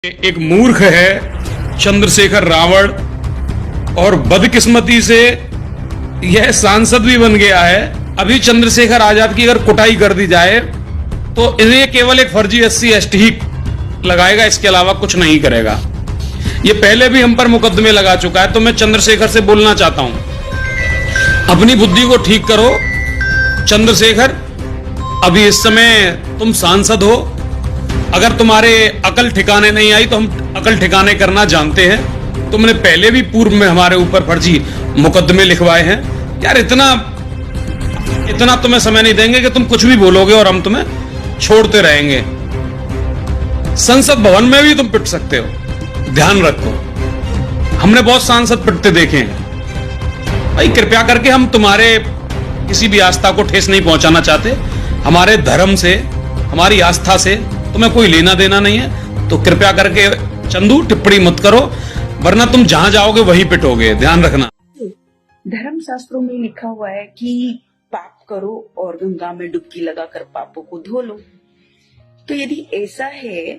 एक मूर्ख है चंद्रशेखर रावण और बदकिस्मती से यह सांसद भी बन गया है। अभी चंद्रशेखर आजाद की अगर कुटाई कर दी जाए तो इन्हें केवल एक फर्जी SC ST ही लगाएगा, इसके अलावा कुछ नहीं करेगा। ये पहले भी हम पर मुकदमे लगा चुका है। तो मैं चंद्रशेखर से बोलना चाहता हूं, अपनी बुद्धि को ठीक करो। चंद्रशेखर, अभी इस समय तुम सांसद हो, अगर तुम्हारे अकल ठिकाने नहीं आई तो हम अकल ठिकाने करना जानते हैं। तुमने पहले भी पूर्व में हमारे ऊपर फर्जी मुकदमे लिखवाए हैं। यार इतना तुम्हें समय नहीं देंगे कि तुम कुछ भी बोलोगे और हम तुम्हें छोड़ते रहेंगे। संसद भवन में भी तुम पिट सकते हो, ध्यान रखो। हमने बहुत सांसद पिटते देखे हैं। भाई कृपया करके, हम तुम्हारे किसी भी आस्था को ठेस नहीं पहुंचाना चाहते। हमारे धर्म से, हमारी आस्था से तुम्हें कोई लेना देना नहीं है। तो कृपया करके चंदू टिप्पणी मत करो, वरना तुम जहां जाओगे वहीं पिटोगे, ध्यान रखना। धर्म शास्त्रों में लिखा हुआ है कि पाप करो और गंगा में डुबकी लगाकर पापों को धो लो। तो यदि ऐसा है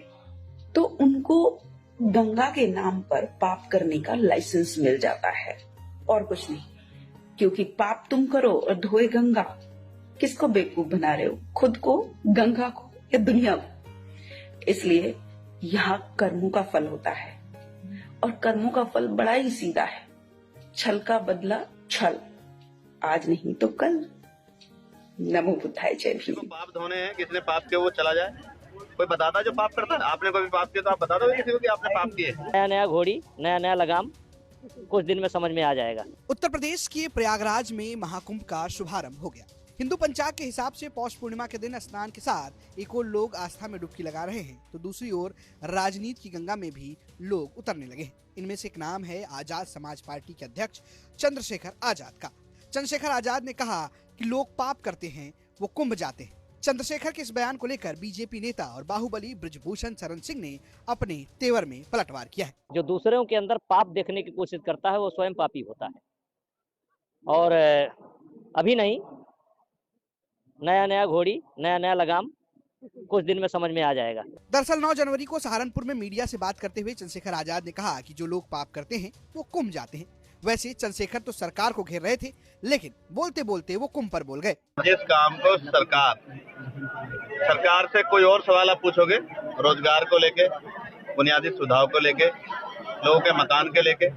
तो उनको गंगा के नाम पर पाप करने का लाइसेंस मिल जाता है, और कुछ नहीं। क्योंकि पाप तुम करो और धोए गंगा। किसको बेवकूफ बना रहे हो, खुद को, गंगा को या दुनिया को? इसलिए यहाँ कर्मों का फल होता है, और कर्मों का फल बड़ा ही सीधा है। छल का बदला छल, आज नहीं तो कल। नमो बुद्धाय, जय भीम। पाप धोने हैं, किसने पाप किया वो चला जाए। कोई बताता जो पाप करता है? आपने कोई पाप किया तो आप बता दो किसी को कि आपने पाप किए। नया नया घोड़ी, नया नया लगाम, कुछ दिन में समझ में आ जाएगा। उत्तर प्रदेश के प्रयागराज में महाकुंभ का शुभारंभ हो गया। हिंदू पंचांग के हिसाब से पौष पूर्णिमा के दिन स्नान के साथ एक ओर लोग आस्था में डुबकी लगा रहे हैं, तो दूसरी ओर राजनीति की गंगा में भी लोग उतरने लगे हैं। इनमें से एक नाम है आजाद समाज पार्टी के अध्यक्ष चंद्रशेखर आजाद का। चंद्रशेखर आजाद ने कहा कि लोग पाप करते हैं, वो कुंभ जाते हैं। चंद्रशेखर के इस बयान को लेकर बीजेपी नेता और बाहुबली ब्रिजभूषण शरण सिंह ने अपने तेवर में पलटवार किया है। जो दूसरों के अंदर पाप देखने की कोशिश करता है वो स्वयं पापी होता है। और अभी नहीं, नया नया घोड़ी, नया नया लगाम, कुछ दिन में समझ में आ जाएगा। दरअसल 9 जनवरी को सहारनपुर में मीडिया से बात करते हुए चंद्रशेखर आजाद ने कहा कि जो लोग पाप करते हैं वो कुंभ जाते हैं। वैसे चंद्रशेखर तो सरकार को घेर रहे थे, लेकिन बोलते बोलते वो कुंभ पर बोल गए। जिस काम को सरकार से कोई और सवाल आप पूछोगे, रोजगार को लेके, बुनियादी सुविधाओं को लेके, लोगों के मकान के लेके,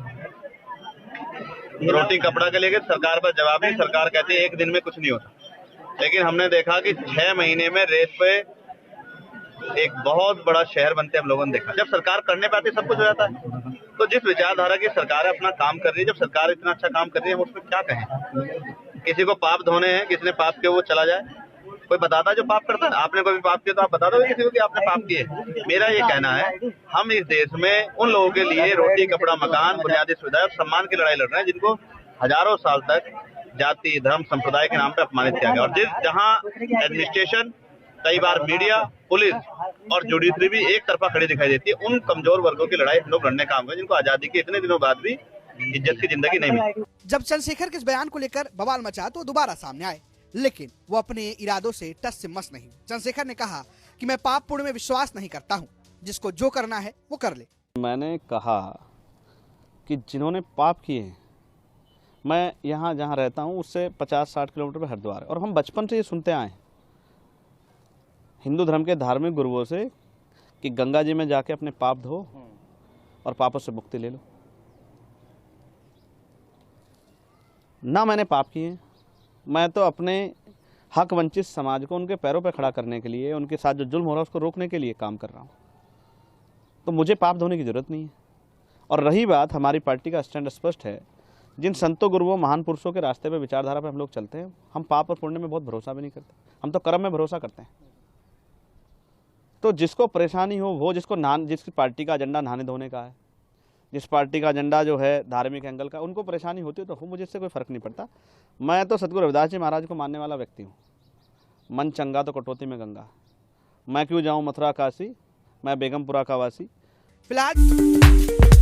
रोटी कपड़ा के लेके, सरकार पर जवाब नहीं। सरकार कहती है एक दिन में कुछ नहीं होता। लेकिन हमने देखा कि 6 महीने में रेत पे एक बहुत बड़ा शहर बनते हम लोगों ने देखा। जब सरकार करने पे आती सब कुछ हो जाता है। तो जिस विचारधारा की सरकार अपना काम कर रही है, जब सरकार इतना अच्छा काम कर रही है, हम उसमें क्या कहें। किसी को पाप धोने हैं, किसने पाप किया वो चला जाए। कोई बताता जो पाप करता है? आपने कोई भी पाप किया तो आप बता दो किसी को कि आपने पाप किए। मेरा ये कहना है, हम इस देश में उन लोगों के लिए रोटी कपड़ा मकान बुनियादी सुविधा और सम्मान की लड़ाई लड़ रहे हैं जिनको हजारों साल तक जाति धर्म संप्रदाय के नाम पर अपमानित किया गया। और जहां एडमिनिस्ट्रेशन, कई बार मीडिया, पुलिस और जुडिशरी भी एक तरफा खड़ी दिखाई देती है, उन कमजोर वर्गों की लड़ाई हम लोग लड़ने का काम करें जिनको आजादी के इतने दिनों बाद भी इज्जत की जिंदगी नहीं मिली। जब चंद्रशेखर के इस बयान को लेकर बवाल मचा तो दोबारा सामने आए, लेकिन वो अपने इरादों से टस से मस नहीं। चंद्रशेखर ने कहा कि मैं पाप पुण्य में विश्वास नहीं करता हूँ, जिसको जो करना है वो कर ले। मैंने कहा कि जिन्होंने पाप किए, मैं यहाँ जहाँ रहता हूँ उससे 50-60 किलोमीटर पर हरिद्वार है, और हम बचपन से ये सुनते आए हिंदू धर्म के धार्मिक गुरुओं से कि गंगा जी में जाके अपने पाप धो और पापों से मुक्ति ले लो। ना मैंने पाप किए, मैं तो अपने हक वंचित समाज को उनके पैरों पर खड़ा करने के लिए, उनके साथ जो जुल्म हो रहा है उसको रोकने के लिए काम कर रहा हूँ। तो मुझे पाप धोने की जरूरत नहीं है। और रही बात, हमारी पार्टी का स्टैंड स्पष्ट है। जिन संतों गुरुओं महान पुरुषों के रास्ते पे विचारधारा पे हम लोग चलते हैं, हम पाप और पुण्य में बहुत भरोसा भी नहीं करते, हम तो कर्म में भरोसा करते हैं। तो जिसको परेशानी हो वो, जिसकी पार्टी का एजेंडा नहाने धोने का है, जिस पार्टी का एजेंडा जो है धार्मिक एंगल का, उनको परेशानी होती है तो हो, मुझे इससे कोई फर्क नहीं पड़ता। मैं तो सतगुरु रविदास जी महाराज को मानने वाला व्यक्ति हूँ। मन चंगा तो कटौती में गंगा, मैं क्यों जाऊँ मथुरा काशी, मैं बेगमपुरा का वासी। फिलहाल